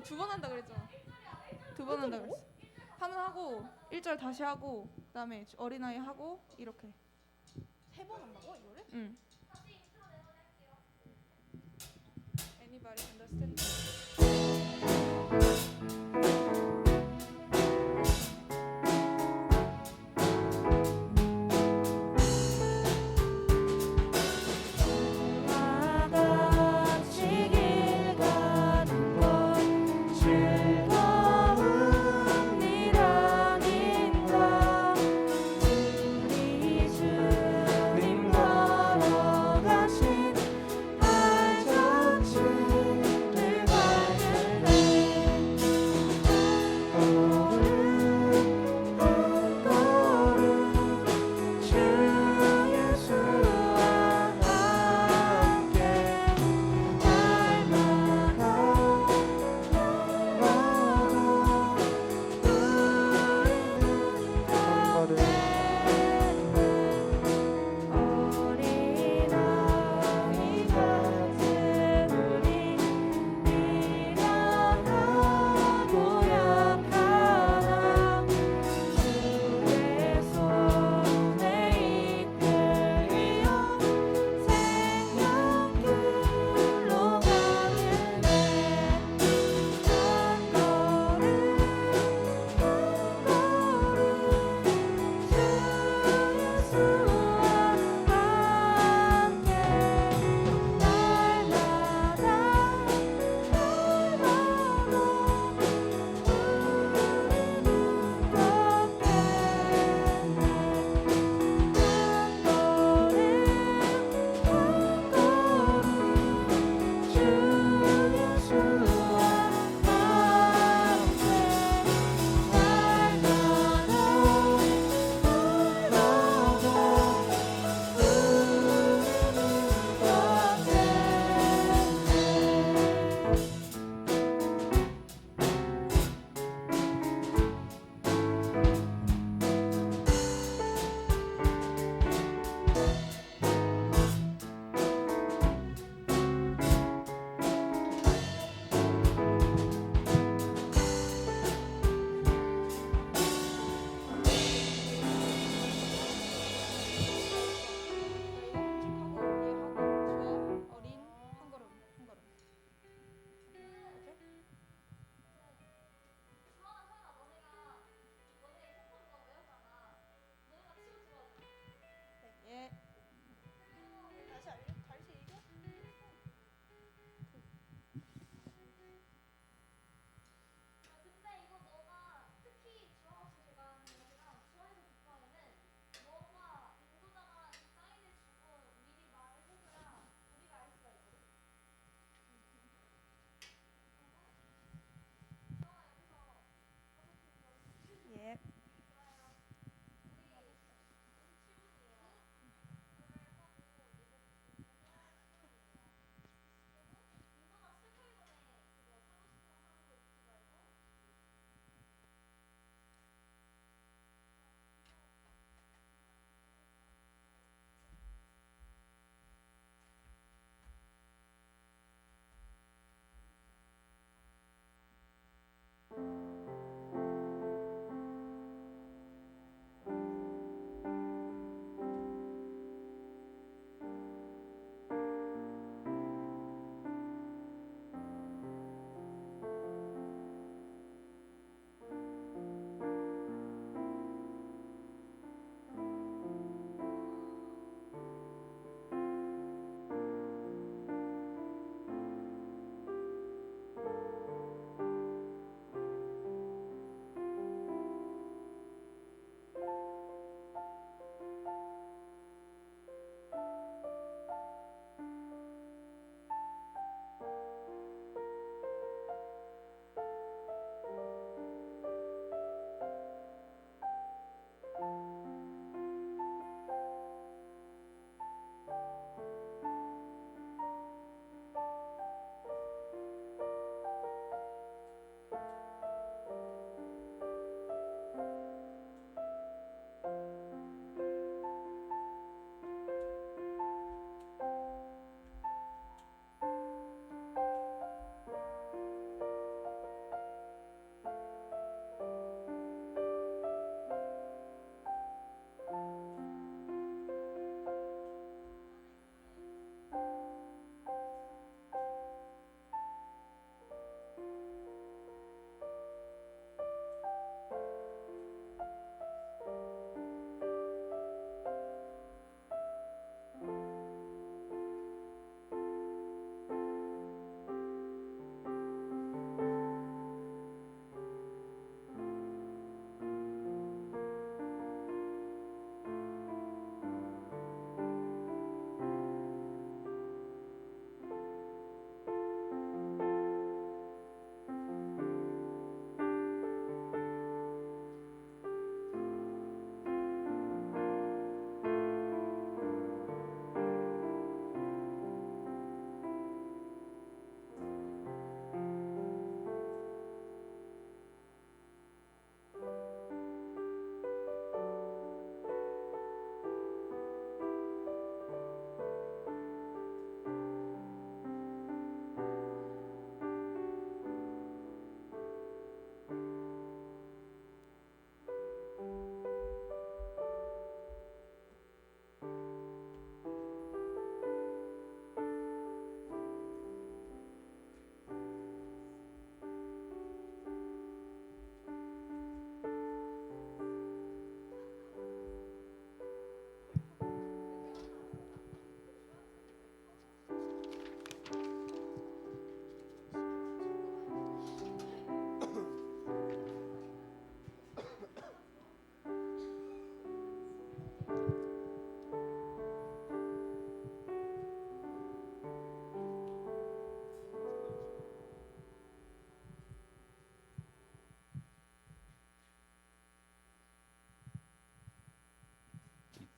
두 번 한다 그랬잖아. 두 번 한다 그랬어. 한 번 하고 1절 다시 하고 그다음에 어린아이 하고 이렇게. 세 번 한다고 이거를? 응. Anybody understand? 주님 걸어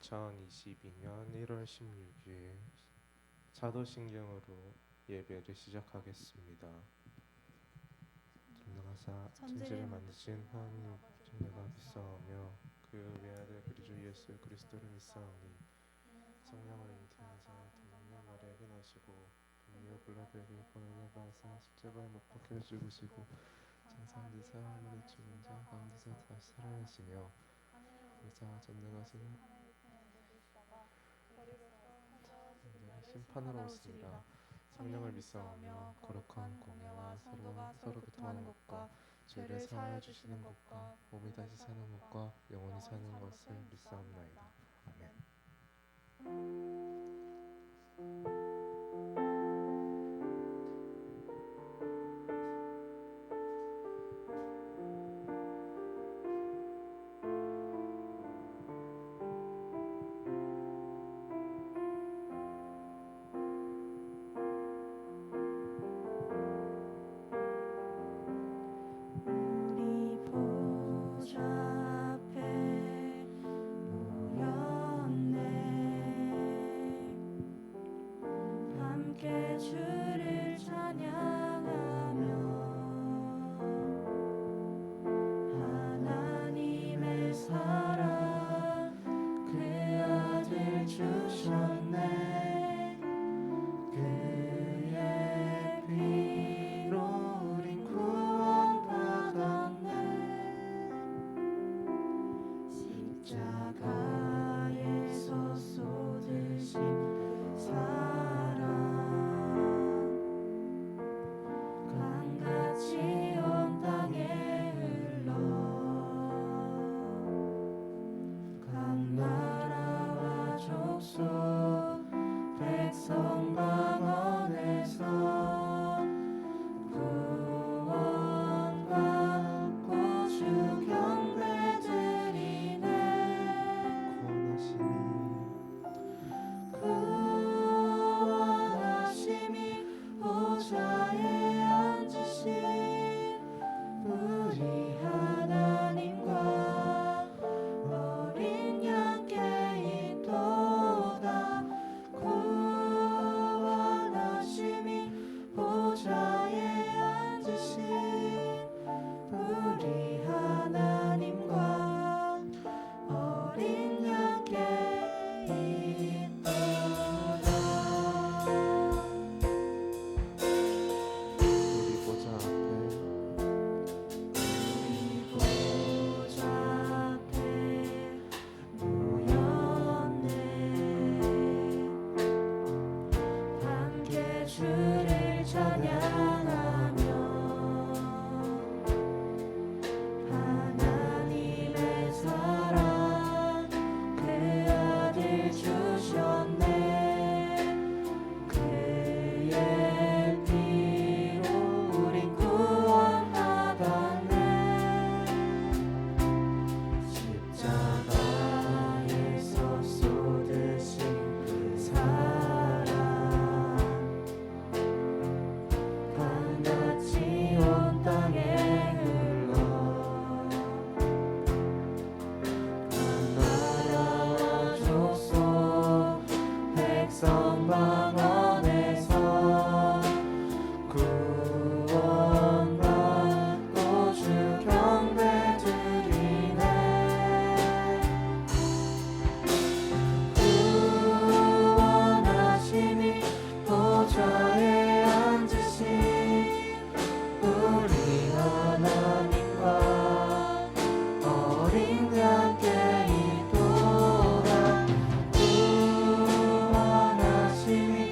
2022년 1월 16일 사도신경으로 예배를 시작하겠습니다. 전능하사 천지를 만드신 하나님 내가 믿사오며 그 외아들 그리주 예수 그리스도를 믿사오니 성령을 잉태하사 동년 마리아에게 나시고 분유 빌라도에게 고난을 받으사 십자가에 못 박혀 죽으시고 장사되사 하늘에 죽은 자 가운데서 다시 살아나시며 의사 전능하신 심판으로 오시니라. 성령을 믿사오며 거룩한 공예와 서로 교통하는 것과 죄를 사하여 주시는 것과 몸이 다시 사는 것과 영원히 사는 것을 믿사옵나이다. 아멘. 우리 보좌 앞에 모였네. 함께 주를 찬양하며 하나님의 사랑 그 아들 주셨네. 그의 피로 우린 구원받았네. 십자가에서 쏟으신 사랑 강같이 온 땅에 흘러 각 나라와 족속 백성 방언에서 구원받고 주 경배드리네. 구원하심이 보좌에 앉으신 우리 하나님과 어린 양께 있도다. 구원하심이 보좌에 앉으신 우리 하나님과 어린 양께 있도다. 우리 보좌 앞에 우리 보좌 앞에 모였네. 함께 주를 찬양하며 하나님의 사랑 그 아들 주셨네. 그의 피로 우린 구원받았네. 십자가에서 쏟으신 그 사랑 강같이 온 땅에 흘러 각 나라와 족속 백성 방언에서 구원받고 주 경배드리네. 구원하심이 보좌에 앉으신 우리 하나님과 어린 양께 있도다. 구원하심이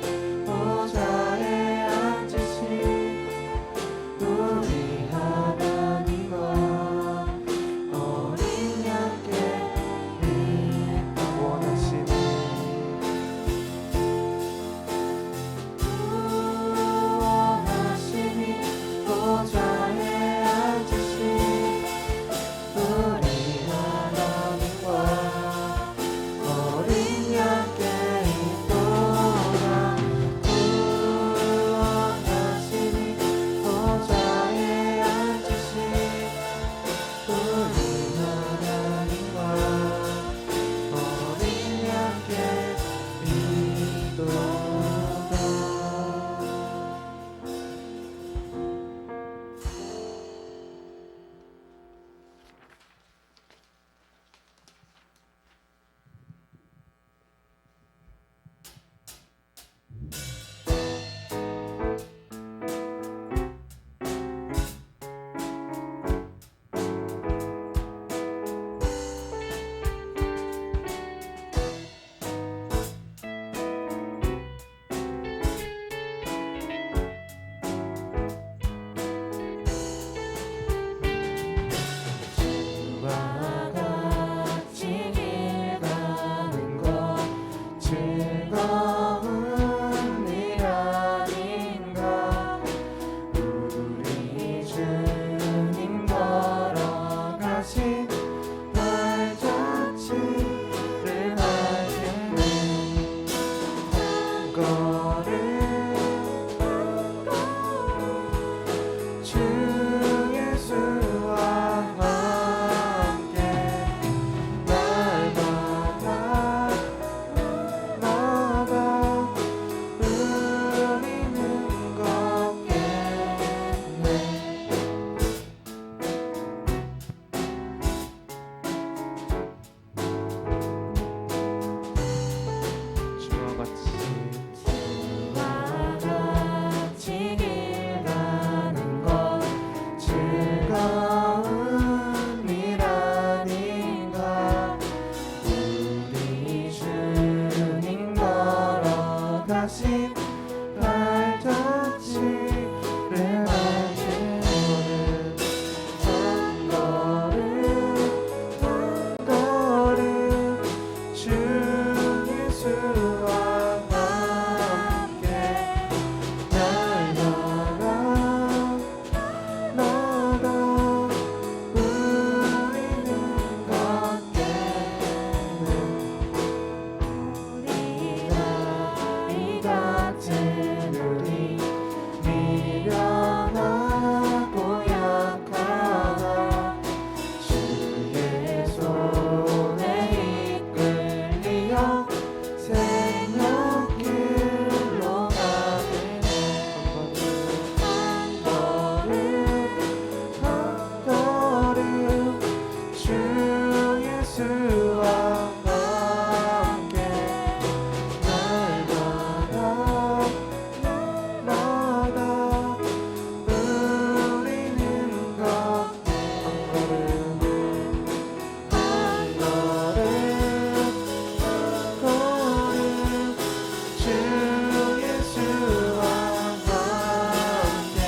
걸음 주 예수와 함께 날마다 우리는 걷겠네. 주와 같이 같이 길 가는 것 즐거운 일 아닌가. 우리 주님 걸어가신 발자취를 만드는 한 걸음 한 걸음 주 예수와 함께 날마다 우리는 걷겠네. 이 같은 우리 미련하고 약하나 주의 손에 이끌리어 생명길로 가겠네. 한 걸음 한 걸음 주 예수와 함께 날마다 우리는 걷게. 한 걸음 주 예수와 함께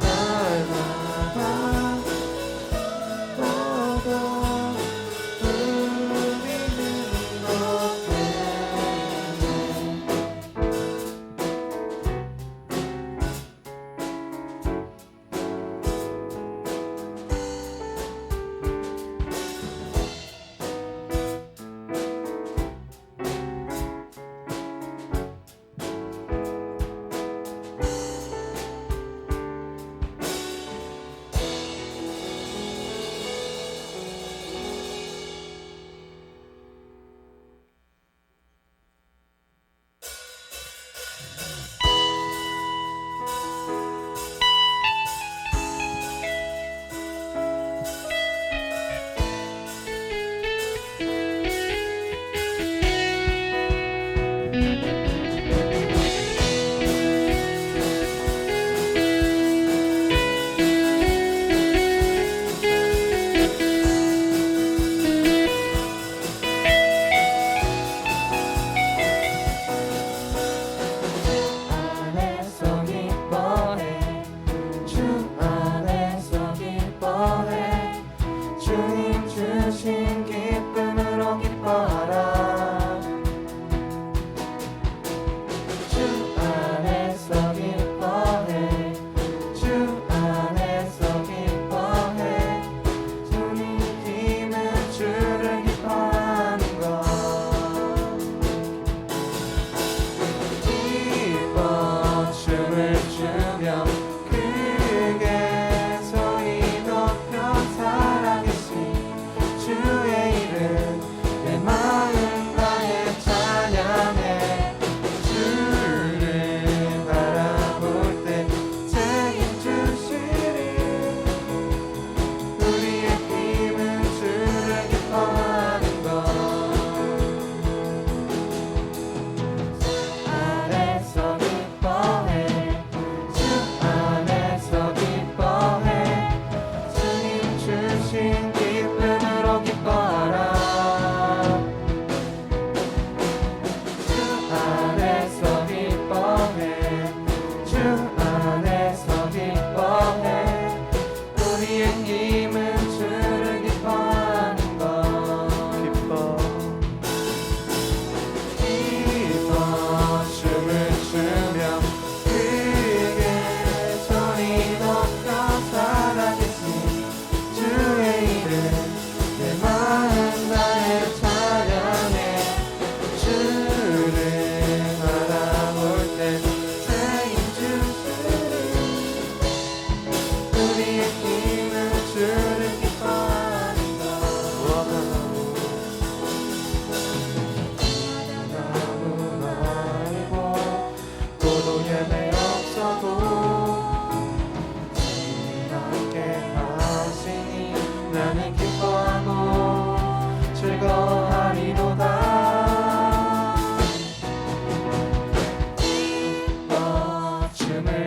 날마다 우리는 걷겠네.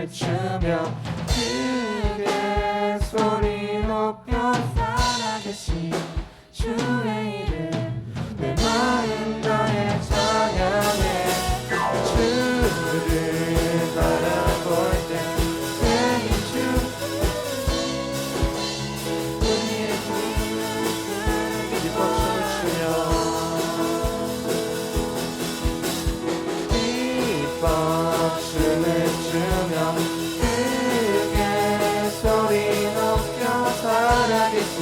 외치며 크게 소리 높여 살아계신 주의 이름 내 마음 다해 찬양해 주를 바라볼 때 Thank you 우리의 힘을 기뻐 춤을 추며 기뻐 춤을 추며 크게 소리 높여 살아계신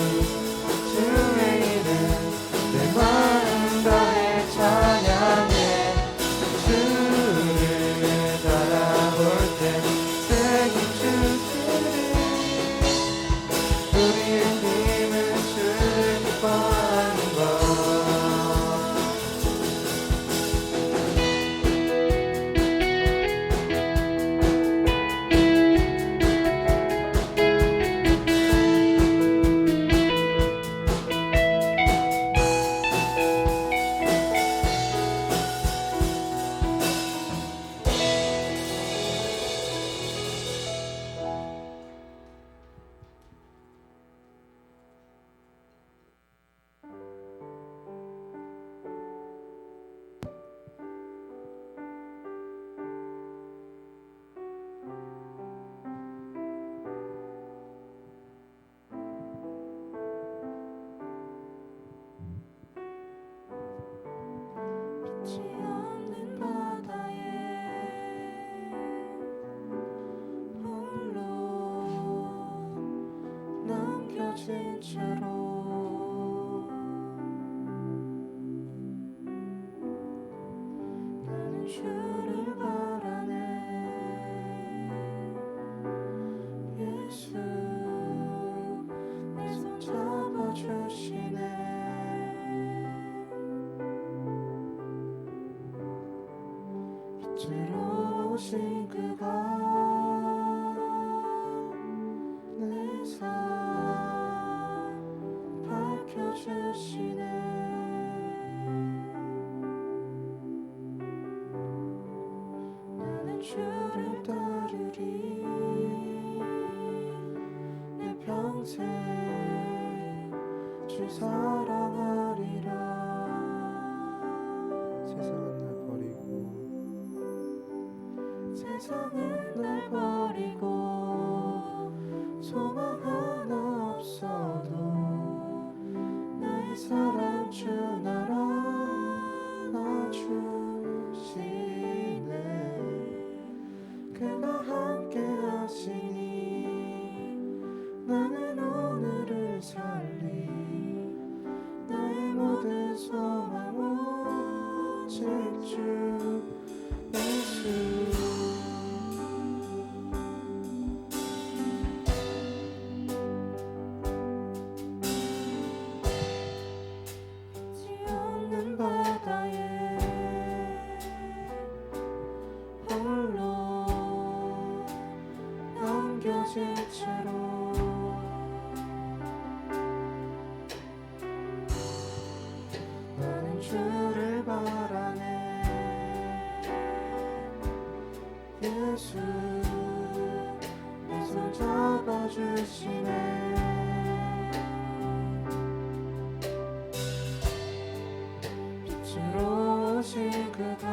주의 이름 내 마음 다해 찬양해 주를 바라볼 때 Thank you 우리의 힘은 주를 기뻐하는 것 빛이 없는 바다에 홀로 남겨진 채로 나는 주를 바라네 예수 내 손 잡아주시네 빛으로 오신 그가 내 삶 밝혀주시네 나는 주를 따르리 내 평생 주 사랑하리라 세상은 날 버리고 세상은 날 버리고 소망 하나 없어도 나의 사랑 주 나를 안아주시네 그가 함께 하시니 나는 오늘을 살리 나의 모든 소망 오직 주 예수 바다에 홀로 남겨진 채로 나는 주를 바라네 예수 내 손 잡아주시네 빛으로 오신 그가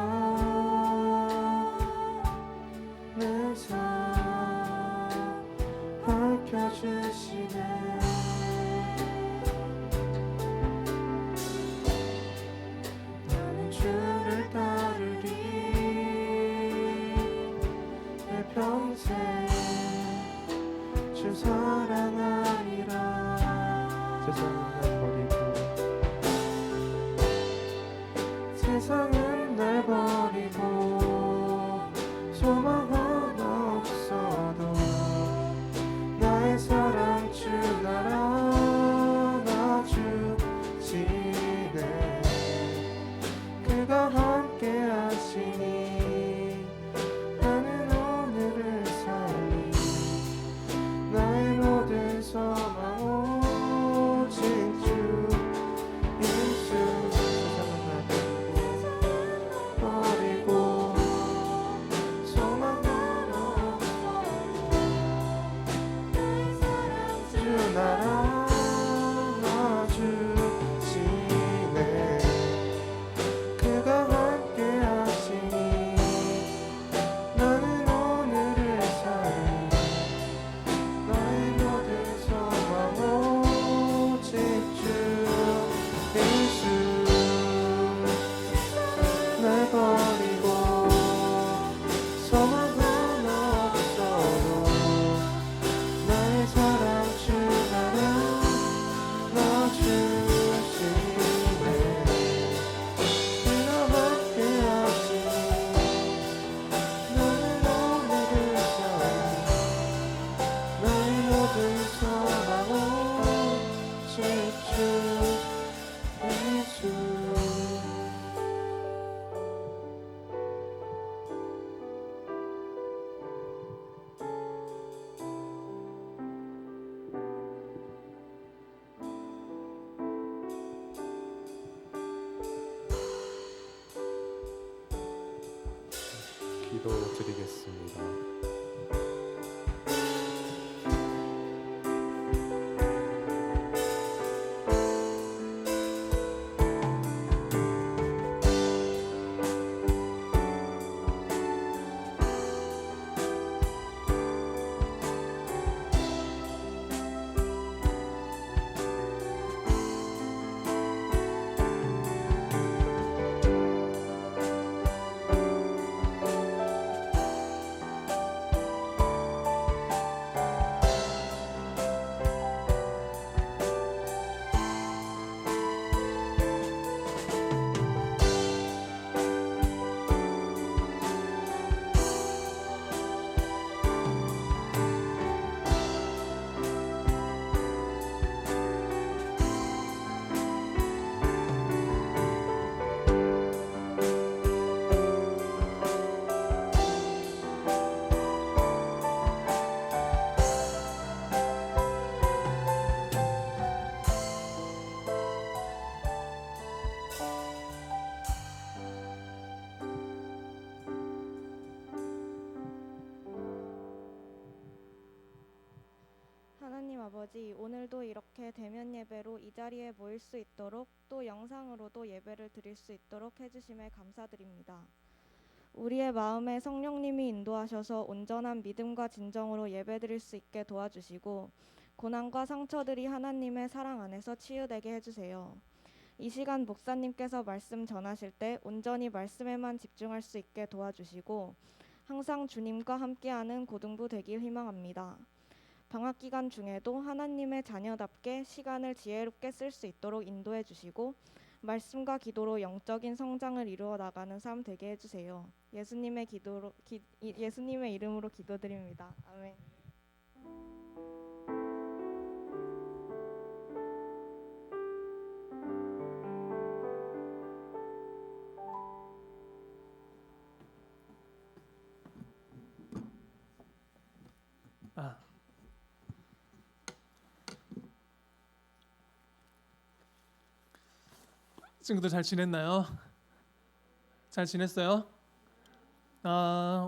내 삶 밝혀주시네 나는 주를 따르리 내 평생 주 사랑하리라 기도드리겠습니다. 하나님 아버지, 오늘도 이렇게 대면 예배로 이 자리에 모일 수 있도록 또 영상으로도 예배를 드릴 수 있도록 해주심에 감사드립니다. 우리의 마음에 성령님이 인도하셔서 온전한 믿음과 진정으로 예배드릴 수 있게 도와주시고 고난과 상처들이 하나님의 사랑 안에서 치유되게 해주세요. 이 시간 목사님께서 말씀 전하실 때 온전히 말씀에만 집중할 수 있게 도와주시고 항상 주님과 함께하는 고등부 되길 희망합니다. 방학 기간 중에도 하나님의 자녀답게 시간을 지혜롭게 쓸 수 있도록 인도해 주시고 말씀과 기도로 영적인 성장을 이루어 나가는 삶 되게 해주세요. 예수님의 이름으로 기도드립니다. 아멘. 친구들 잘 지냈나요? 잘 지냈어요?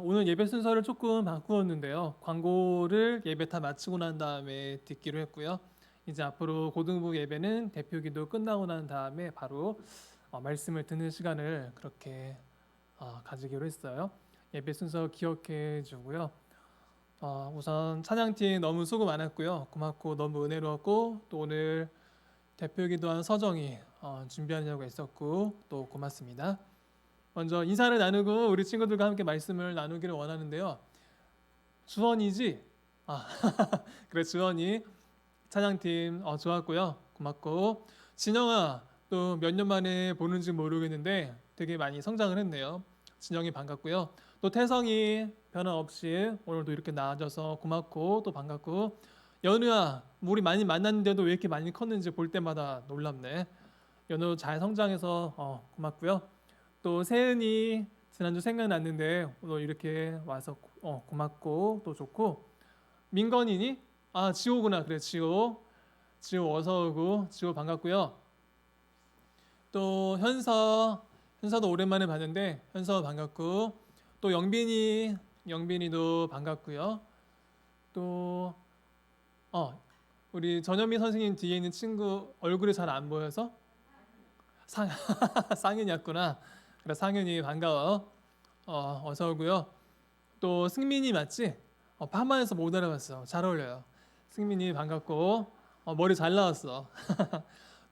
오늘 예배 순서를 조금 바꾸었는데요. 광고를 예배 다 마치고 난 다음에 듣기로 했고요. 이제 앞으로 고등부 예배는 대표기도 끝나고 난 다음에 바로 말씀을 듣는 시간을 그렇게 가지기로 했어요. 예배 순서 기억해 주고요. 우선 찬양팀 너무 수고 많았고요. 고맙고 너무 은혜로웠고 또 오늘 대표기도한 서정이 준비하려고 했었고 또 고맙습니다. 먼저 인사를 나누고 우리 친구들과 함께 말씀을 나누기를 원하는데요. 주원이지? 그래 주원이 찬양팀 좋았고요. 고맙고 진영아 또 몇 년 만에 보는지 모르겠는데 되게 많이 성장을 했네요. 진영이 반갑고요. 또 태성이 변함없이 오늘도 이렇게 나아져서 고맙고 또 반갑고 연우야 우리 많이 만났는데도 왜 이렇게 많이 컸는지 볼 때마다 놀랍네. 연우 잘 성장해서 고맙고요. 또 세은이 지난주 생각났는데 오늘 이렇게 와서 고맙고 또 좋고 민건이니? 지호구나. 그래 지호 어서 오고 지호 반갑고요. 또 현서도 오랜만에 봤는데 현서 반갑고 또 영빈이도 반갑고요. 또 우리 전현미 선생님 뒤에 있는 친구 얼굴이 잘 안 보여서 상윤이었구나. 그래 상윤이 반가워. 어서 오고요. 또 승민이 맞지? 파마해서 못 알아봤어. 잘 어울려요. 승민이 반갑고 머리 잘 나왔어.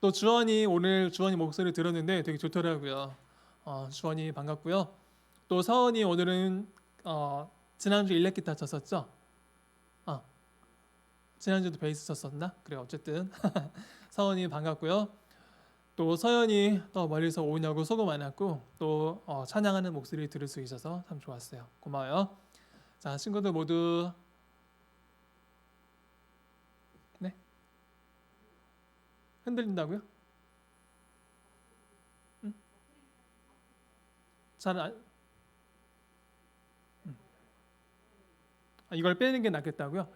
또 오늘 주원이 목소리 들었는데 되게 좋더라고요. 주원이 반갑고요. 또 서원이 오늘은 지난주 일렉 기타 쳤었죠? 지난주도 베이스 쳤었나? 그래 어쨌든 서원이 반갑고요. 또 서연이 또 멀리서 오냐고 수고 많았고 또 찬양하는 목소리 들을 수 있어서 참 좋았어요. 고마워요. 자 친구들 모두 네 흔들린다고요? 응? 이걸 빼는 게 낫겠다고요?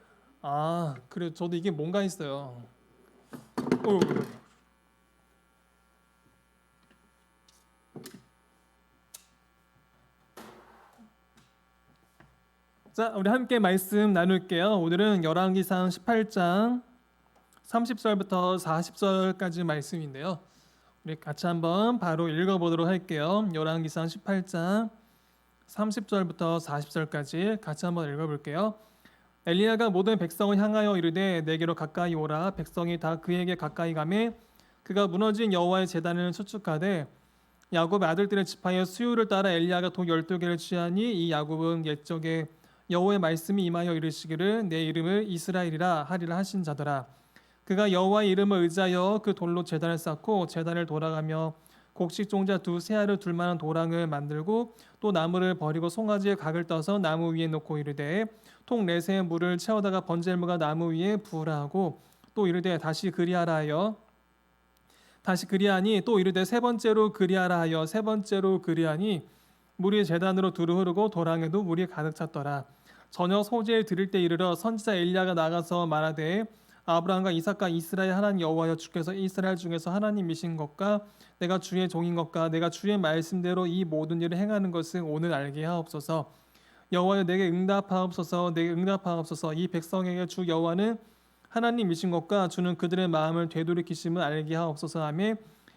그래 저도 이게 뭔가 했어요. 자, 우리 함께 말씀 나눌게요. 오늘은 열왕기상 18장 30절부터 40절까지 말씀인데요. 우리 같이 한번 바로 읽어보도록 할게요. 열왕기상 18장 30절부터 40절까지 같이 한번 읽어볼게요. 엘리야가 모든 백성을 향하여 이르되 내게로 가까이 오라. 백성이 다 그에게 가까이 가매 그가 무너진 여호와의 제단을 추축하되 야곱의 아들들을 집하여 수요를 따라 엘리야가 독 12개를 취하니 이 야곱은 옛적에 여호와의 말씀이 임하여 이르시기를 내 이름을 이스라엘이라 하리라 하신 자더라. 그가 여호와의 이름을 의지하여 그 돌로 제단을 쌓고 제단을 돌아가며 곡식 종자 두 세알을 둘 만한 도랑을 만들고 또 나무를 버리고 송아지의 각을 떠서 나무 위에 놓고 이르되 통 넷에 물을 채워다가 번제물과 나무 위에 부으라 하고 또 이르되 다시 그리하라 하여 다시 그리하니 또 이르되 세 번째로 그리하라 하여 세 번째로 그리하니 물이 제단으로 두루 흐르고 도랑에도 물이 가득 찼더라. 저녁 소제를 드릴 때 이르러 선지자 엘리야가 나가서 말하되 아브라함과 이삭과 이스라엘 하나님 여호와여 주께서 이스라엘 중에서 하나님이신 것과 내가 주의 종인 것과 내가 주의 말씀대로 이 모든 일을 행하는 것을 오늘 알게 하옵소서. 여호와여 내게 응답하옵소서. 내게 응답하옵소서. 이 백성에게 주 여호와는 하나님이신 것과 주는 그들의 마음을 되돌이키심을 알게 하옵소서 하며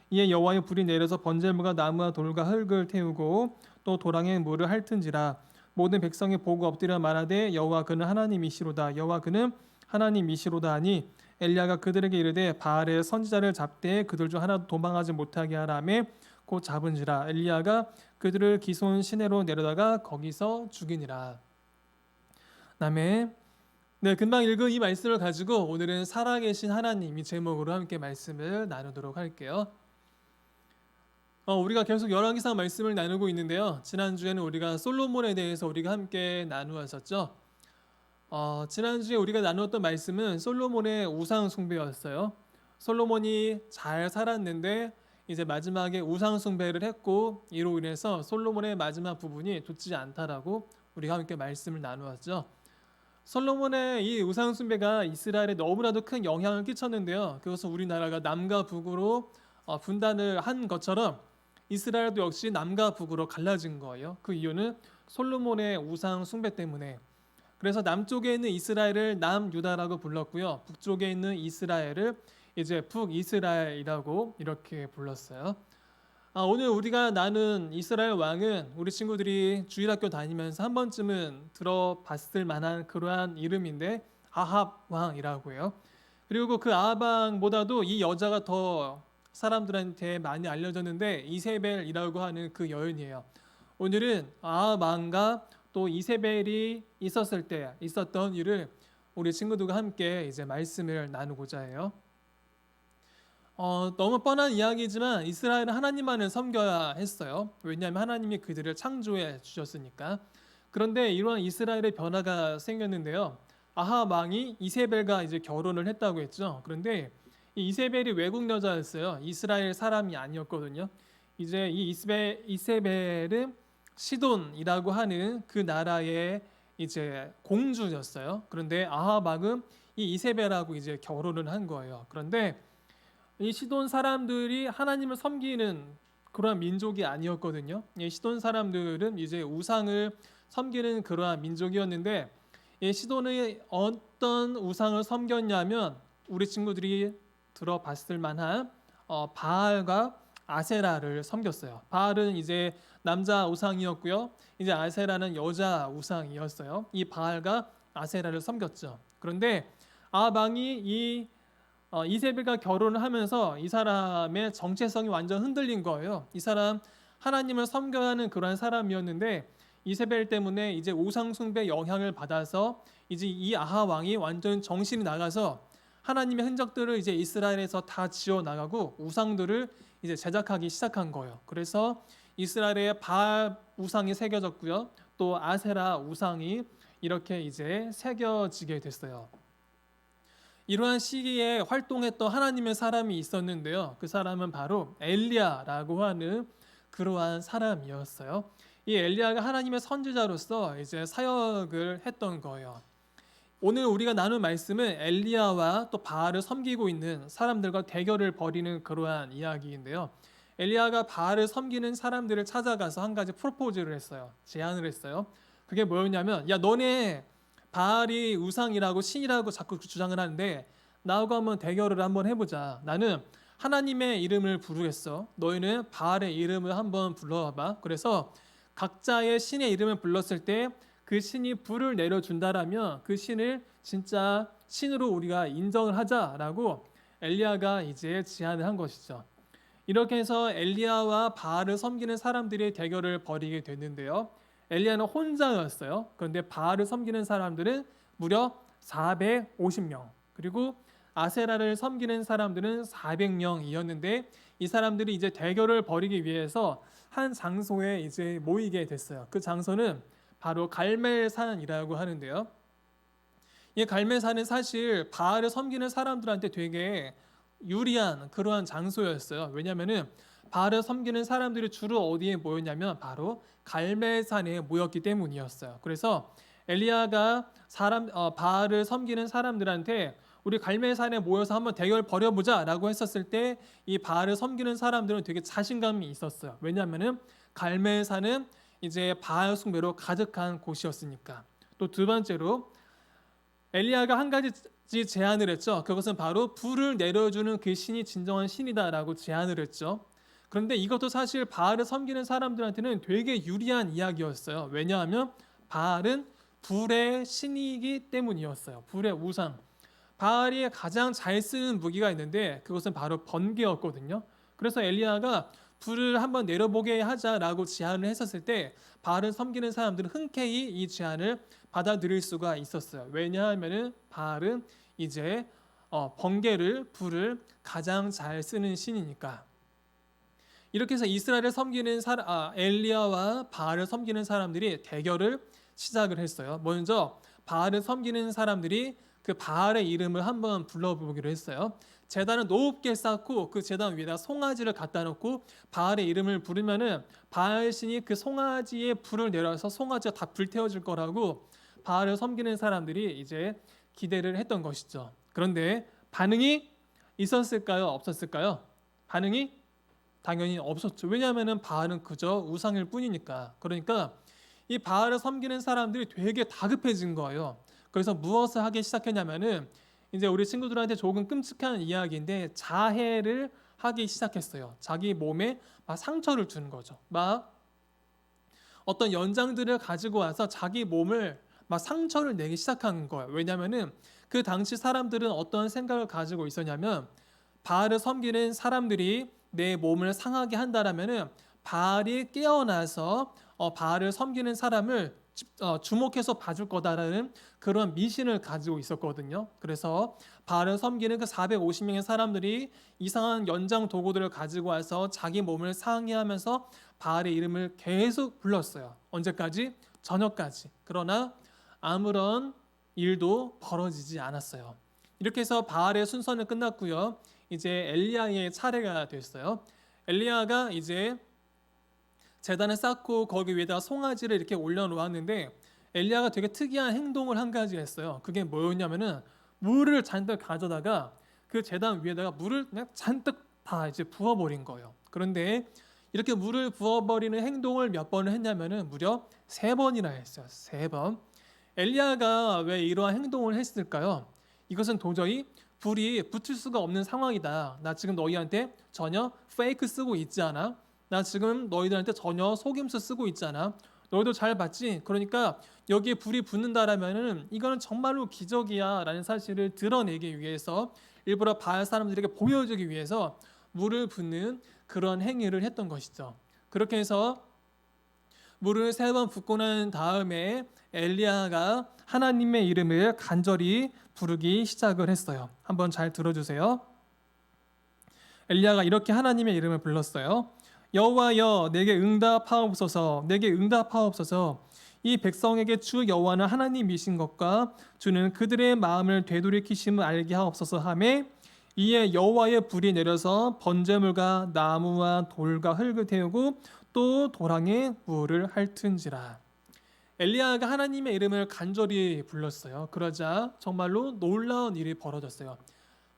이에 여호와의 불이 내려서 번제물과 나무와 돌과 흙을 태우고 또 도랑에 물을 핥은지라. 모든 백성이 보고 엎드려 말하되 여호와 그는 하나님이시로다. 여호와 그는 하나님이시로다 하니 엘리야가 그들에게 이르되 바알의 선지자를 잡되 그들 중 하나도 도망하지 못하게 하라 하며 곧 잡은지라. 엘리야가 그들을 기손 시내로 내려다가 거기서 죽이니라. 아멘. 네, 금방 읽은 이 말씀을 가지고 오늘은 살아계신 하나님 이 제목으로 함께 말씀을 나누도록 할게요. 우리가 계속 열왕기상 말씀을 나누고 있는데요. 지난주에는 우리가 솔로몬에 대해서 우리가 함께 나누었었죠. 지난주에 우리가 나누었던 말씀은 솔로몬의 우상 숭배였어요. 솔로몬이 잘 살았는데 이제 마지막에 우상 숭배를 했고 이로 인해서 솔로몬의 마지막 부분이 좋지 않다라고 우리가 함께 말씀을 나누었죠. 솔로몬의 이 우상 숭배가 이스라엘에 너무나도 큰 영향을 끼쳤는데요. 그것은 우리나라가 남과 북으로 분단을 한 것처럼 이스라엘도 역시 남과 북으로 갈라진 거예요. 그 이유는 솔로몬의 우상 숭배 때문에. 그래서 남쪽에 있는 이스라엘을 남유다라고 불렀고요. 북쪽에 있는 이스라엘을 이제 북이스라엘이라고 이렇게 불렀어요. 오늘 우리가 나눈 이스라엘 왕은 우리 친구들이 주일학교 다니면서 한 번쯤은 들어봤을 만한 그러한 이름인데 아합 왕이라고 해요. 그리고 그 아합 왕보다도 이 여자가 더 사람들한테 많이 알려졌는데 이세벨이라고 하는 그 여인이에요. 오늘은 아합 왕과 또 이세벨이 있었을 때 있었던 일을 우리 친구들과 함께 이제 말씀을 나누고자 해요. 너무 뻔한 이야기지만 이스라엘은 하나님만을 섬겨야 했어요. 왜냐하면 하나님이 그들을 창조해 주셨으니까. 그런데 이러한 이스라엘의 변화가 생겼는데요. 아합 왕이 이세벨과 이제 결혼을 했다고 했죠. 그런데 이 이세벨이 외국 여자였어요. 이스라엘 사람이 아니었거든요. 이제 이 이세벨은 시돈이라고 하는 그 나라의 이제 공주였어요. 그런데 아합 왕은 이 이세벨하고 이제 결혼을 한 거예요. 그런데 이 시돈 사람들이 하나님을 섬기는 그러한 민족이 아니었거든요. 이 시돈 사람들은 이제 우상을 섬기는 그러한 민족이었는데 이 시돈이 어떤 우상을 섬겼냐면 우리 친구들이 들어봤을 만한 바알과 아세라를 섬겼어요. 바알은 이제 남자 우상이었고요. 이제 아세라는 여자 우상이었어요. 이 바알과 아세라를 섬겼죠. 그런데 아합 왕이 이세벨과 결혼을 하면서 이 사람의 정체성이 완전 흔들린 거예요. 이 사람 하나님을 섬겨야 하는 그런 사람이었는데 이세벨 때문에 이제 우상 숭배 영향을 받아서 이제 이 아합 왕이 완전 정신이 나가서 하나님의 흔적들을 이제 이스라엘에서 다 지워 나가고 우상들을 이제 제작하기 시작한 거예요. 그래서 이스라엘에 바알 우상이 새겨졌고요. 또 아세라 우상이 이렇게 이제 새겨지게 됐어요. 이러한 시기에 활동했던 하나님의 사람이 있었는데요. 그 사람은 바로 엘리야라고 하는 그러한 사람이었어요. 이 엘리야가 하나님의 선지자로서 이제 사역을 했던 거예요. 오늘 우리가 나눈 말씀은 엘리야와 또 바알을 섬기고 있는 사람들과 대결을 벌이는 그러한 이야기인데요. 엘리야가 바알을 섬기는 사람들을 찾아가서 한 가지 프로포즈를 했어요. 제안을 했어요. 그게 뭐였냐면, 야 너네 바알이 우상이라고 신이라고 자꾸 주장을 하는데 나하고 한번 대결을 한번 해보자. 나는 하나님의 이름을 부르겠어. 너희는 바알의 이름을 한번 불러봐. 그래서 각자의 신의 이름을 불렀을 때 그 신이 불을 내려준다라면 그 신을 진짜 신으로 우리가 인정을 하자라고 엘리야가 이제 제안을 한 것이죠. 이렇게 해서 엘리야와 바알을 섬기는 사람들이 대결을 벌이게 됐는데요. 엘리야는 혼자였어요. 그런데 바알을 섬기는 사람들은 무려 450명, 그리고 아세라를 섬기는 사람들은 400명이었는데 이 사람들이 이제 대결을 벌이기 위해서 한 장소에 이제 모이게 됐어요. 그 장소는 바로 갈멜산이라고 하는데요. 이 갈멜산은 사실 바알을 섬기는 사람들한테 되게 유리한 그러한 장소였어요. 왜냐하면은 바알을 섬기는 사람들이 주로 어디에 모였냐면 바로 갈멜산에 모였기 때문이었어요. 그래서 엘리야가 바알을 섬기는 사람들한테 우리 갈멜산에 모여서 한번 대결 벌여보자라고 했었을 때 이 바알을 섬기는 사람들은 되게 자신감이 있었어요. 왜냐하면은 갈멜산은 이제 바알 숭배로 가득한 곳이었으니까. 또 두 번째로 엘리야가 한 가지 제안을 했죠. 그것은 바로 불을 내려주는 그 신이 진정한 신이다라고 제안을 했죠. 그런데 이것도 사실 바알을 섬기는 사람들한테는 되게 유리한 이야기였어요. 왜냐하면 바알은 불의 신이기 때문이었어요. 불의 우상. 바알이 가장 잘 쓰는 무기가 있는데 그것은 바로 번개였거든요. 그래서 엘리야가 불을 한번 내려보게 하자라고 제안을 했었을 때 바알을 섬기는 사람들은 흔쾌히 이 제안을 받아들일 수가 있었어요. 왜냐하면은 바알은 이제 번개를 불을 가장 잘 쓰는 신이니까. 이렇게 해서 이스라엘을 섬기는 엘리야와 바알을 섬기는 사람들이 대결을 시작을 했어요. 먼저 바알을 섬기는 사람들이 그 바알의 이름을 한번 불러보기로 했어요. 제단을 높게 쌓고 그 제단 위에다 송아지를 갖다 놓고 바알의 이름을 부르면은 바알 신이 그 송아지에 불을 내려서 송아지가 다 불태워질 거라고 바알을 섬기는 사람들이 이제 기대를 했던 것이죠. 그런데 반응이 있었을까요? 없었을까요? 반응이 당연히 없었죠. 왜냐하면은 바알은 그저 우상일 뿐이니까. 그러니까 이 바알을 섬기는 사람들이 되게 다급해진 거예요. 그래서 무엇을 하기 시작했냐면은 이제 우리 친구들한테 조금 끔찍한 이야기인데 자해를 하기 시작했어요. 자기 몸에 막 상처를 주는 거죠. 막 어떤 연장들을 가지고 와서 자기 몸을 막 상처를 내기 시작한 거예요. 왜냐하면은 그 당시 사람들은 어떤 생각을 가지고 있었냐면 바알을 섬기는 사람들이 내 몸을 상하게 한다라면은 바알이 깨어나서 바알을 섬기는 사람을 주목해서 봐줄 거다라는 그런 미신을 가지고 있었거든요. 그래서 바알을 섬기는 그 450명의 사람들이 이상한 연장 도구들을 가지고 와서 자기 몸을 상해하면서 바알의 이름을 계속 불렀어요. 언제까지? 저녁까지. 그러나 아무런 일도 벌어지지 않았어요. 이렇게 해서 바알의 순서는 끝났고요. 이제 엘리야의 차례가 됐어요. 엘리야가 이제 제단을 쌓고 거기 위에다가 송아지를 이렇게 올려놓았는데 엘리야가 되게 특이한 행동을 한 가지 했어요. 그게 뭐였냐면은 물을 잔뜩 가져다가 그 제단 위에다가 물을 그냥 잔뜩 다 이제 부어버린 거예요. 그런데 이렇게 물을 부어버리는 행동을 몇 번을 했냐면은 무려 3번이나 했어요. 3번. 엘리야가 왜 이러한 행동을 했을까요? 이것은 도저히 불이 붙을 수가 없는 상황이다. 나 지금 너희한테 전혀 페이크 쓰고 있지 않아? 나 지금 너희들한테 전혀 속임수 쓰고 있잖아. 너희도 잘 봤지? 그러니까 여기에 불이 붙는다라면은 이거는 정말로 기적이야 라는 사실을 드러내기 위해서 일부러 바알 사람들에게 보여주기 위해서 물을 붓는 그런 행위를 했던 것이죠. 그렇게 해서 물을 3번 붓고 난 다음에 엘리야가 하나님의 이름을 간절히 부르기 시작을 했어요. 한번 잘 들어주세요. 엘리야가 이렇게 하나님의 이름을 불렀어요. 여호와여 내게 응답하옵소서. 내게 응답하옵소서. 이 백성에게 주 여호와는 하나님이신 것과 주는 그들의 마음을 되돌이키심을 알게 하옵소서 하매 이에 여호와의 불이 내려서 번제물과 나무와 돌과 흙을 태우고 또 도랑에 물을 핥은지라. 엘리야가 하나님의 이름을 간절히 불렀어요. 그러자 정말로 놀라운 일이 벌어졌어요.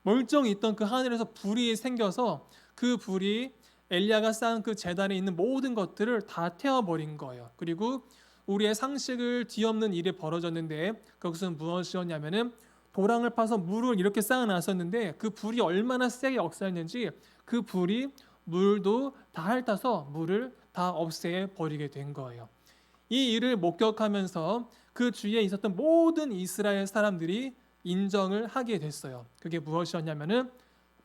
멀쩡히 있던 그 하늘에서 불이 생겨서 그 불이 엘리야가 쌓은 그 제단에 있는 모든 것들을 다 태워버린 거예요. 그리고 우리의 상식을 뒤엎는 일이 벌어졌는데 그것은 무엇이었냐면은 도랑을 파서 물을 이렇게 쌓아놨었는데 그 불이 얼마나 세게 역사했는지 그 불이 물도 다 핥아서 물을 다 없애 버리게 된 거예요. 이 일을 목격하면서 그 주위에 있었던 모든 이스라엘 사람들이 인정을 하게 됐어요. 그게 무엇이었냐면은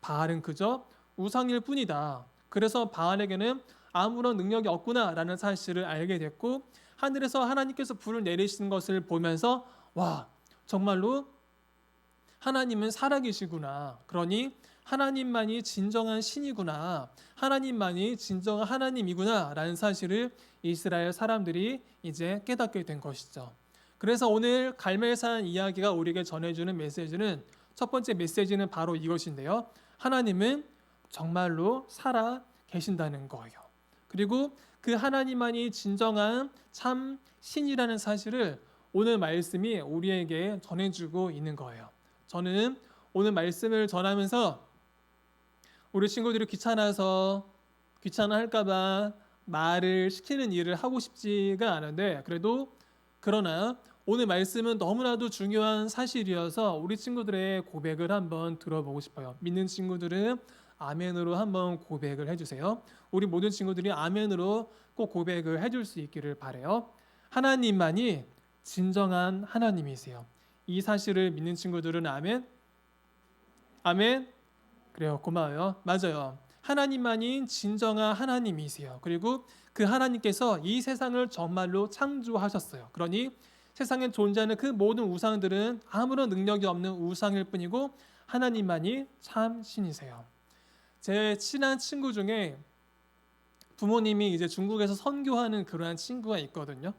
바알은 그저 우상일 뿐이다. 그래서 바알에게는 아무런 능력이 없구나라는 사실을 알게 됐고 하늘에서 하나님께서 불을 내리시는 것을 보면서 와, 정말로 하나님은 살아계시구나. 그러니 하나님만이 진정한 신이구나. 하나님만이 진정한 하나님이구나 라는 사실을 이스라엘 사람들이 이제 깨닫게 된 것이죠. 그래서 오늘 갈멜산 이야기가 우리에게 전해주는 메시지는 첫 번째 메시지는 바로 이것인데요. 하나님은 정말로 살아 계신다는 거예요. 그리고 그 하나님만이 진정한 참 신이라는 사실을 오늘 말씀이 우리에게 전해주고 있는 거예요. 저는 오늘 말씀을 전하면서 우리 친구들이 귀찮아할까봐 말을 시키는 일을 하고 싶지가 않은데 그러나 오늘 말씀은 너무나도 중요한 사실이어서 우리 친구들의 고백을 한번 들어보고 싶어요. 믿는 친구들은 아멘으로 한번 고백을 해주세요. 우리 모든 친구들이 아멘으로 꼭 고백을 해줄 수 있기를 바라요. 하나님만이 진정한 하나님이세요. 이 사실을 믿는 친구들은 아멘? 아멘? 그래요. 고마워요. 맞아요. 하나님만이 진정한 하나님이세요. 그리고 그 하나님께서 이 세상을 정말로 창조하셨어요. 그러니 세상에 존재하는 그 모든 우상들은 아무런 능력이 없는 우상일 뿐이고 하나님만이 참 신이세요. 제 친한 친구 중에 부모님이 이제 중국에서 선교하는 그러한 친구가 있거든요.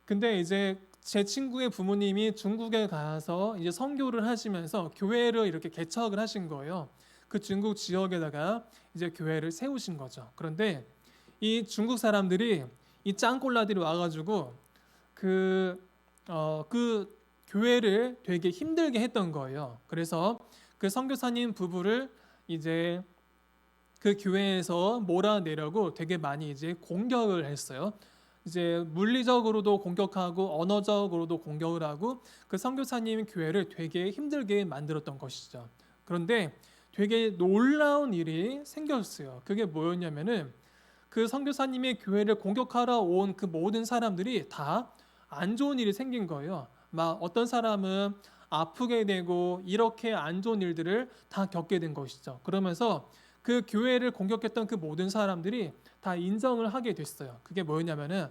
근데 이제 제 친구의 부모님이 중국에 가서 이제 선교를 하시면서 교회를 이렇게 개척을 하신 거예요. 그 중국 지역에다가 이제 교회를 세우신 거죠. 그런데 이 중국 사람들이 이 짱꼴라들이 와가지고 그 교회를 되게 힘들게 했던 거예요. 그래서 그 선교사님 부부를 이제 그 교회에서 몰아내려고 되게 많이 이제 공격을 했어요. 이제 물리적으로도 공격하고 언어적으로도 공격을 하고 그 선교사님 교회를 되게 힘들게 만들었던 것이죠. 그런데 되게 놀라운 일이 생겼어요. 그게 뭐였냐면은 그 선교사님의 교회를 공격하러 온 그 모든 사람들이 다 안 좋은 일이 생긴 거예요. 막 어떤 사람은 아프게 되고 이렇게 안 좋은 일들을 다 겪게 된 것이죠. 그러면서 그 교회를 공격했던 그 모든 사람들이 다 인정을 하게 됐어요. 그게 뭐였냐면은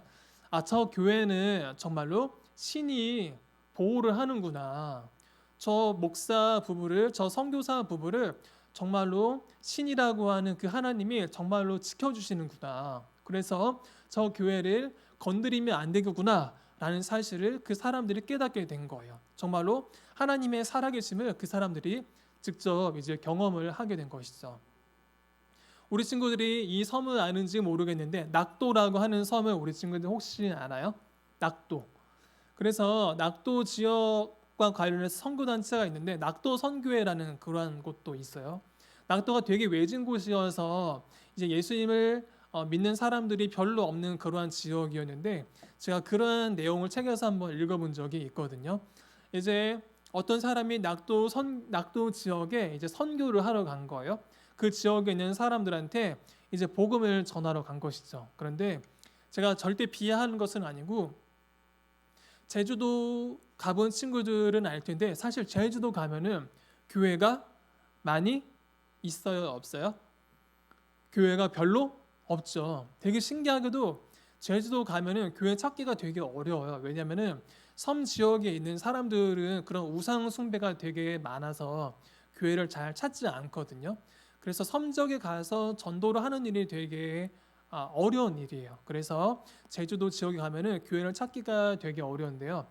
저 교회는 정말로 신이 보호를 하는구나. 저 목사 부부를, 저 선교사 부부를 정말로 신이라고 하는 그 하나님이 정말로 지켜주시는구나. 그래서 저 교회를 건드리면 안 되겠구나 라는 사실을 그 사람들이 깨닫게 된 거예요. 정말로 하나님의 살아계심을 그 사람들이 직접 이제 경험을 하게 된 것이죠. 우리 친구들이 이 섬을 아는지 모르겠는데 낙도라고 하는 섬을 우리 친구들 혹시 아나요? 낙도. 그래서 낙도 지역과 관련해서 선교단체가 있는데 낙도 선교회라는 그러한 곳도 있어요. 낙도가 되게 외진 곳이어서 이제 예수님을 믿는 사람들이 별로 없는 그러한 지역이었는데 제가 그런 내용을 책에서 한번 읽어본 적이 있거든요. 이제 어떤 사람이 낙도 지역에 이제 선교를 하러 간 거예요. 그 지역에 있는 사람들한테 이제 복음을 전하러 간 것이죠. 그런데 제가 절대 비하하는 것은 아니고 제주도 가본 친구들은 알 텐데 사실 제주도 가면은 교회가 많이 있어요, 없어요? 교회가 별로 없죠. 되게 신기하게도 제주도 가면은 교회 찾기가 되게 어려워요. 왜냐면은 섬 지역에 있는 사람들은 그런 우상 숭배가 되게 많아서 교회를 잘 찾지 않거든요. 그래서 섬 지역에 가서 전도를 하는 일이 되게 어려운 일이에요. 그래서 제주도 지역에 가면은 교회를 찾기가 되게 어려운데요.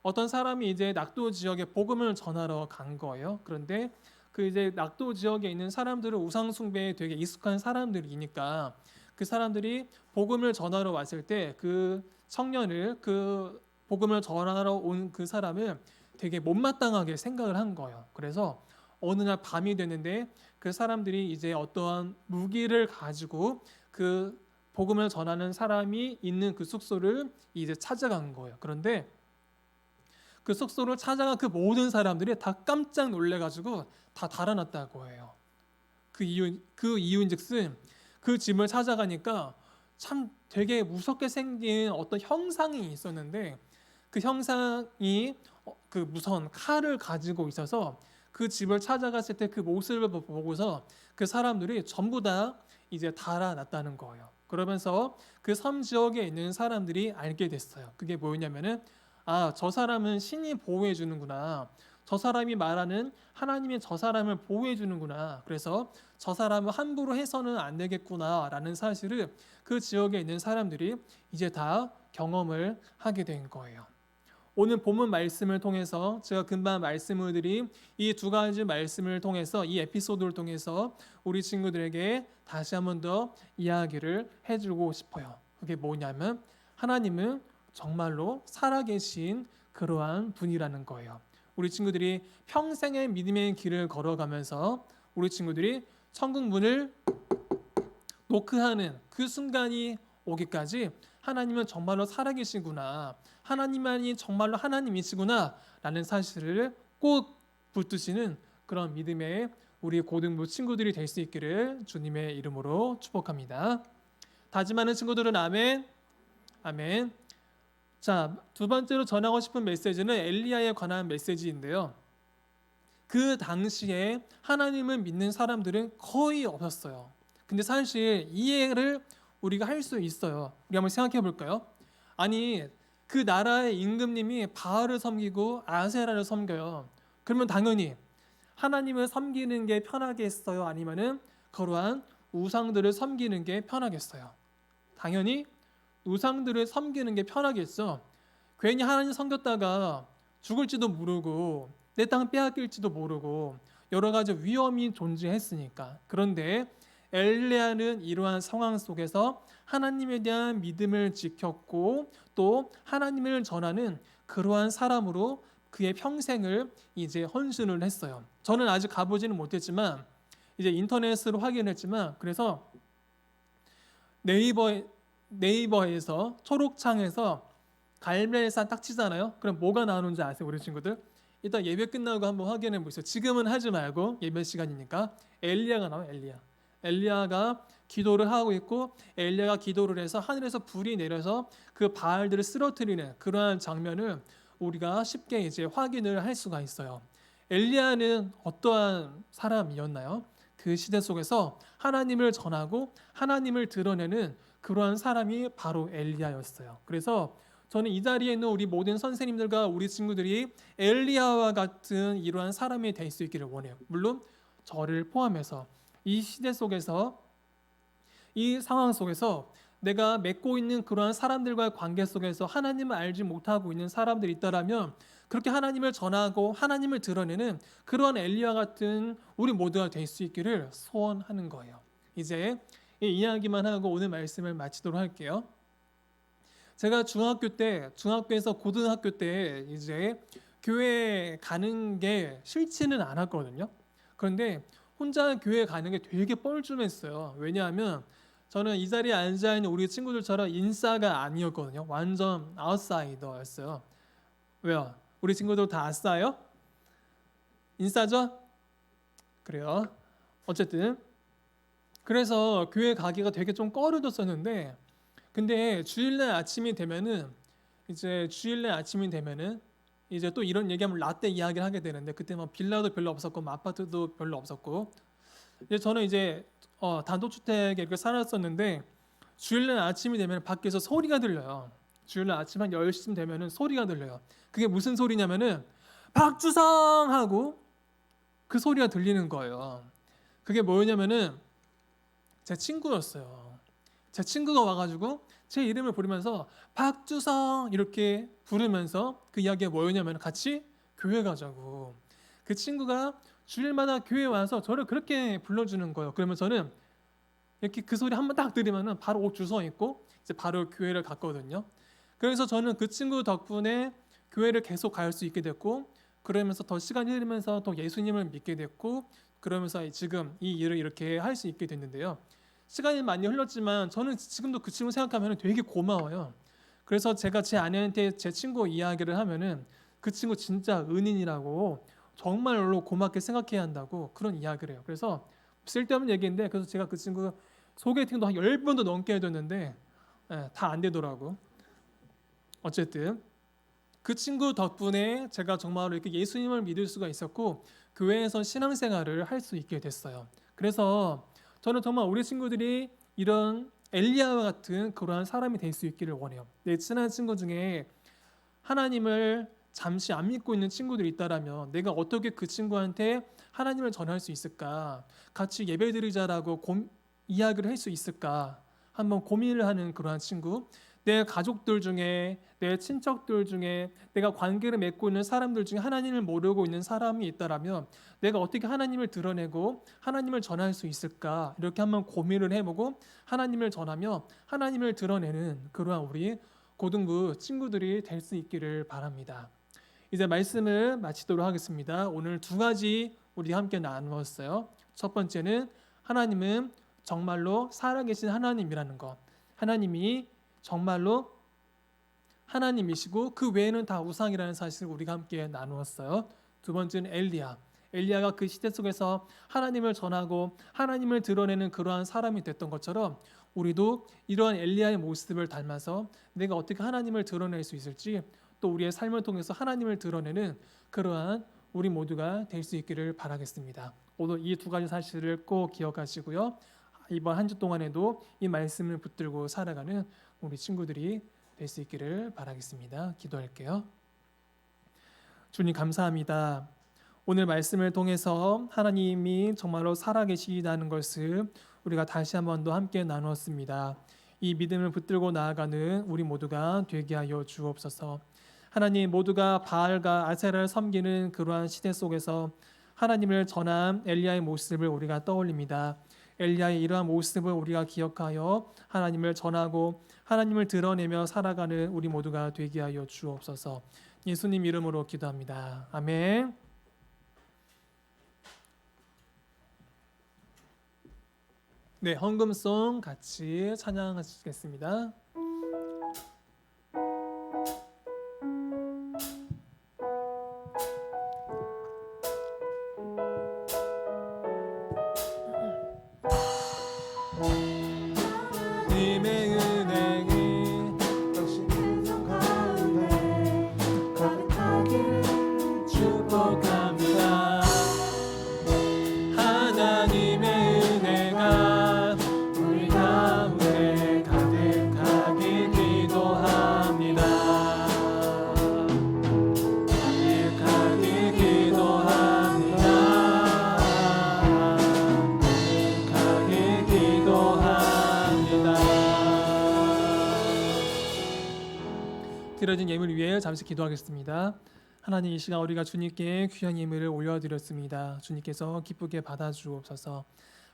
어떤 사람이 이제 낙도 지역에 복음을 전하러 간 거예요. 그런데 그 이제 낙도 지역에 있는 사람들은 우상 숭배에 되게 익숙한 사람들이니까 그 사람들이 복음을 전하러 왔을 때 그 청년을 그 복음을 전하러 온 그 사람을 되게 못마땅하게 생각을 한 거예요. 그래서 어느 날 밤이 됐는데 그 사람들이 이제 어떠한 무기를 가지고 그 복음을 전하는 사람이 있는 그 숙소를 이제 찾아간 거예요. 그런데 그 숙소를 찾아간 그 모든 사람들이 다 깜짝 놀래가지고 다 달아났다고 해요. 그 이유인즉슨 그 집을 찾아가니까 참 되게 무섭게 생긴 어떤 형상이 있었는데 그 형상이 그 무서운 칼을 가지고 있어서 그 집을 찾아갔을 때 그 모습을 보고서 그 사람들이 전부 다 이제 달아났다는 거예요. 그러면서 그 섬 지역에 있는 사람들이 알게 됐어요. 그게 뭐였냐면은 아, 저 사람은 신이 보호해 주는구나. 저 사람이 말하는 하나님이 저 사람을 보호해 주는구나. 그래서 저 사람을 함부로 해서는 안 되겠구나라는 사실을 그 지역에 있는 사람들이 이제 다 경험을 하게 된 거예요. 오늘 본문 말씀을 통해서 제가 금방 말씀을 드린 이 두 가지 말씀을 통해서 이 에피소드를 통해서 우리 친구들에게 다시 한 번 더 이야기를 해주고 싶어요. 그게 뭐냐면 하나님은 정말로 살아계신 그러한 분이라는 거예요. 우리 친구들이 평생의 믿음의 길을 걸어가면서 우리 친구들이 천국 문을 노크하는 그 순간이 오기까지 하나님은 정말로 살아계시구나, 하나님만이 정말로 하나님이시구나 라는 사실을 꼭 붙드시는 그런 믿음의 우리 고등부 친구들이 될 수 있기를 주님의 이름으로 축복합니다. 다짐하는 친구들은 아멘. 아멘. 자, 두 번째로 전하고 싶은 메시지는 엘리야에 관한 메시지인데요. 그 당시에 하나님을 믿는 사람들은 거의 없었어요. 근데 사실 이해를 우리가 할 수 있어요. 우리 한번 생각해 볼까요? 아니, 그 나라의 임금님이 바알을 섬기고 아세라를 섬겨요. 그러면 당연히 하나님을 섬기는 게 편하겠어요? 아니면은 그러한 우상들을 섬기는 게 편하겠어요? 당연히 우상들을 섬기는 게 편하겠죠. 괜히 하나님 섬겼다가 죽을지도 모르고 내 땅 빼앗길지도 모르고 여러 가지 위험이 존재했으니까. 그런데 엘리야는 이러한 상황 속에서 하나님에 대한 믿음을 지켰고 또 하나님을 전하는 그러한 사람으로 그의 평생을 이제 헌신을 했어요. 저는 아직 가보지는 못했지만 이제 인터넷으로 확인했지만 그래서 네이버에서 초록창에서 갈멜산 딱 치잖아요. 그럼 뭐가 나오는지 아세요, 우리 친구들? 일단 예배 끝나고 한번 확인해 보세요. 지금은 하지 말고 예배 시간이니까 엘리야가 나와요. 엘리야가 기도를 하고 있고 엘리야가 기도를 해서 하늘에서 불이 내려서 그 바알들을 쓰러뜨리는 그러한 장면을 우리가 쉽게 이제 확인을 할 수가 있어요. 엘리야는 어떠한 사람이었나요? 그 시대 속에서 하나님을 전하고 하나님을 드러내는 그러한 사람이 바로 엘리야였어요. 그래서 저는 이 자리에 있는 우리 모든 선생님들과 우리 친구들이 엘리야와 같은 이러한 사람이 될 수 있기를 원해요. 물론 저를 포함해서 이 시대 속에서 이 상황 속에서 내가 맺고 있는 그러한 사람들과의 관계 속에서 하나님을 알지 못하고 있는 사람들이 있다라면 그렇게 하나님을 전하고 하나님을 드러내는 그러한 엘리야 같은 우리 모두가 될 수 있기를 소원하는 거예요. 이제 이 이야기만 하고 오늘 말씀을 마치도록 할게요. 제가 중학교에서 고등학교 때 이제 교회 가는 게 싫지는 않았거든요. 그런데 혼자 교회 가는 게 되게 뻘쭘했어요. 왜냐하면 저는 이 자리에 앉아있는 우리 친구들처럼 인싸가 아니었거든요. 완전 아웃사이더였어요. 왜요? 우리 친구들 다 아싸요? 인싸죠? 그래요. 어쨌든 그래서 교회 가기가 되게 좀 꺼려졌었는데 근데 주일날 아침이 되면은 이제 또 이런 얘기하면 라떼 이야기를 하게 되는데 그때 뭐 빌라도 별로 없었고 뭐 아파트도 별로 없었고 이제 저는 이제 단독주택에 이렇게 살았었는데 주일날 아침이 되면 밖에서 소리가 들려요. 주일날 아침 한 10시쯤 되면은 소리가 들려요. 그게 무슨 소리냐면은 박주성 하고 그 소리가 들리는 거예요. 그게 뭐였냐면은 제 친구였어요. 제 친구가 와가지고 제 이름을 부르면서 박주성 이렇게 부르면서 그 이야기가 뭐였냐면 같이 교회 가자고. 그 친구가 주일마다 교회에 와서 저를 그렇게 불러주는 거예요. 그러면 저는 이렇게 그 소리 한번 딱 들으면은 바로 옷 주워 입고 이제 바로 교회를 갔거든요. 그래서 저는 그 친구 덕분에 교회를 계속 갈 수 있게 됐고 그러면서 더 시간이 흐르면서 또 예수님을 믿게 됐고 그러면서 지금 이 일을 이렇게 할 수 있게 됐는데요. 시간이 많이 흘렀지만 저는 지금도 그 친구 생각하면 되게 고마워요. 그래서 제가 제 아내한테 제 친구 이야기를 하면은 그 친구 진짜 은인이라고 정말로 고맙게 생각해야 한다고 그런 이야기를 해요. 그래서 쓸데없는 얘기인데 그래서 제가 그 친구 소개팅도 한 10번도 넘게 해줬는데 다 안 되더라고. 어쨌든 그 친구 덕분에 제가 정말로 이렇게 예수님을 믿을 수가 있었고 교회에서 신앙생활을 할 수 있게 됐어요. 그래서 저는 정말 우리 친구들이 이런 엘리야와 같은 그러한 사람이 될 수 있기를 원해요. 내 친한 친구 중에 하나님을 잠시 안 믿고 있는 친구들이 있다라면 내가 어떻게 그 친구한테 하나님을 전할 수 있을까? 같이 예배드리자라고 이야기를 할 수 있을까? 한번 고민을 하는 그러한 친구. 내 가족들 중에, 내 친척들 중에, 내가 관계를 맺고 있는 사람들 중에 하나님을 모르고 있는 사람이 있다라면 내가 어떻게 하나님을 드러내고 하나님을 전할 수 있을까? 이렇게 한번 고민을 해보고 하나님을 전하며 하나님을 드러내는 그러한 우리 고등부 친구들이 될 수 있기를 바랍니다. 이제 말씀을 마치도록 하겠습니다. 오늘 두 가지 우리 함께 나누었어요. 첫 번째는 하나님은 정말로 살아계신 하나님이라는 것. 하나님이 정말로 하나님이시고 그 외에는 다 우상이라는 사실을 우리가 함께 나누었어요. 두 번째는 엘리야. 엘리야가 그 시대 속에서 하나님을 전하고 하나님을 드러내는 그러한 사람이 됐던 것처럼 우리도 이러한 엘리야의 모습을 닮아서 내가 어떻게 하나님을 드러낼 수 있을지 또 우리의 삶을 통해서 하나님을 드러내는 그러한 우리 모두가 될 수 있기를 바라겠습니다. 오늘 이 두 가지 사실을 꼭 기억하시고요. 이번 한 주 동안에도 이 말씀을 붙들고 살아가는 우리 친구들이 될 수 있기를 바라겠습니다. 기도할게요. 주님 감사합니다. 오늘 말씀을 통해서 하나님이 정말로 살아계시다는 것을 우리가 다시 한 번 더 함께 나누었습니다. 이 믿음을 붙들고 나아가는 우리 모두가 되게 하여 주옵소서. 하나님 모두가 바알과 아세라를 섬기는 그러한 시대 속에서 하나님을 전한 엘리야의 모습을 우리가 떠올립니다. 엘리야의 이러한 모습을 우리가 기억하여 하나님을 전하고 하나님을 드러내며 살아가는 우리 모두가 되게 하여 주옵소서. 예수님 이름으로 기도합니다. 아멘. 네, 헌금송 같이 찬양하시겠습니다. 님의 은행이 당신 인생 가운데 가득하기를 축복합니다. 하나님의 은혜가 우리 가운데 가득하길 기도합니다. 가득하길 기도합니다. 가득하길 기도합니다. 드려진 예물 위에 잠시 기도하겠습니다. 하나님 이 시간 우리가 주님께 귀한 예물을 올려드렸습니다. 주님께서 기쁘게 받아주옵소서.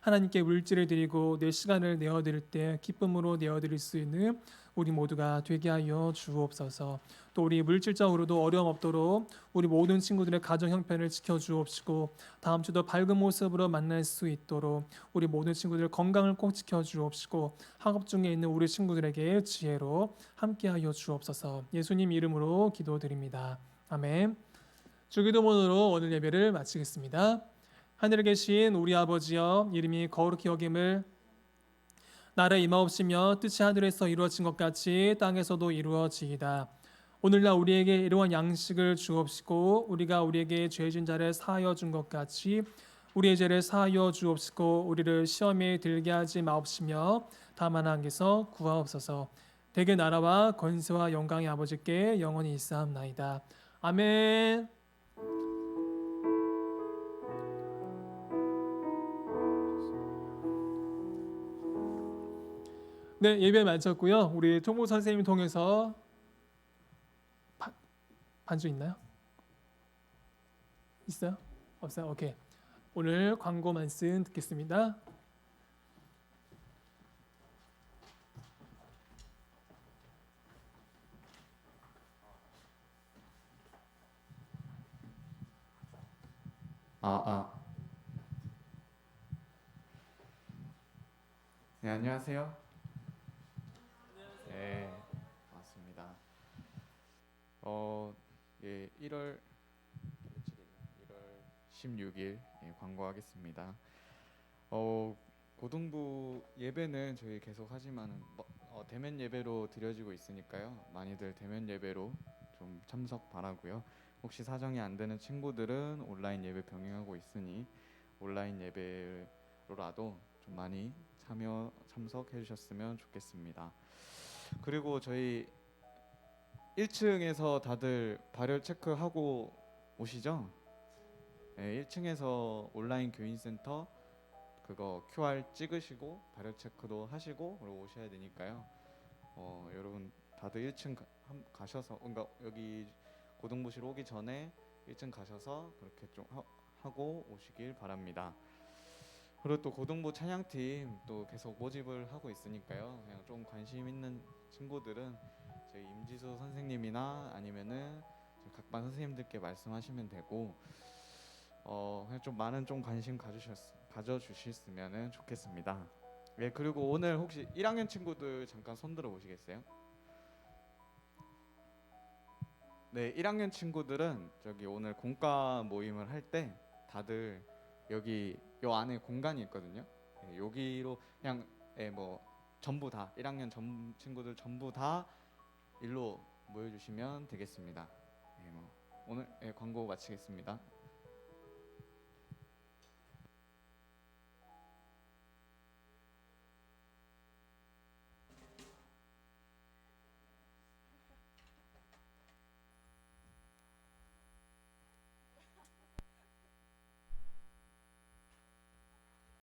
하나님께 물질을 드리고 내 시간을 내어드릴 때 기쁨으로 내어드릴 수 있는 우리 모두가 되게 하여 주옵소서. 또 우리 물질적으로도 어려움 없도록 우리 모든 친구들의 가정 형편을 지켜주옵시고 다음 주도 밝은 모습으로 만날 수 있도록 우리 모든 친구들 건강을 꼭 지켜주옵시고 학업 중에 있는 우리 친구들에게 지혜로 함께하여 주옵소서. 예수님 이름으로 기도드립니다. 아멘. 주기도문으로 오늘 예배를 마치겠습니다. 하늘에 계신 우리 아버지여, 이름이 거룩히 여김을 나라의 임하옵시며 뜻이 하늘에서 이루어진 것 같이 땅에서도 이루어지이다. 오늘날 우리에게 일용할 양식을 주옵시고 우리가 우리에게 죄진 자를 사하여 준 것 같이 우리의 죄를 사하여 주옵시고 우리를 시험에 들게 하지 마옵시며 다만 하나님께서 구하옵소서. 대개 나라와 권세와 영광의 아버지께 영원히 있사옵나이다. 아멘. 네, 예배 마쳤고요. 우리 총무 선생님 통해서 반주 있나요? 있어요? 없어요? 오케이. 오늘 광고 말씀 듣겠습니다. 네, 안녕하세요. 네, 반갑습니다. 예, 1월 16일 예, 광고하겠습니다. 고등부 예배는 저희 계속 하지만 대면 예배로 드려지고 있으니까요. 많이들 대면 예배로 좀 참석 바라고요. 혹시 사정이 안 되는 친구들은 온라인 예배 병행하고 있으니 온라인 예배로라도 좀 많이 참석해 주셨으면 좋겠습니다. 그리고 저희 1층에서 다들 발열 체크하고 오시죠? 네, 1층에서 온라인 교인센터 그거 QR 찍으시고 발열 체크도 하시고 그러고 오셔야 되니까요. 여러분 다들 1층 가셔서 그러니까 여기 고등부실 오기 전에 1층 가셔서 그렇게 좀 하고 오시길 바랍니다. 그리고 또 고등부 찬양팀 또 계속 모집을 하고 있으니까요. 그냥 좀 관심 있는 친구들은 저희 임지수 선생님이나 아니면은 각반 선생님들께 말씀하시면 되고 그냥 좀 많은 좀 관심 가져주셨으면 좋겠습니다. 네, 그리고 오늘 혹시 1학년 친구들 잠깐 손 들어 보시겠어요? 네, 1학년 친구들은 저기 오늘 공과 모임을 할 때 다들 여기 요 안에 공간이 있거든요. 네, 여기로 그냥 뭐 전부 다 1학년 친구들 전부 다 일로 모여주시면 되겠습니다. 네, 뭐 오늘 광고 마치겠습니다.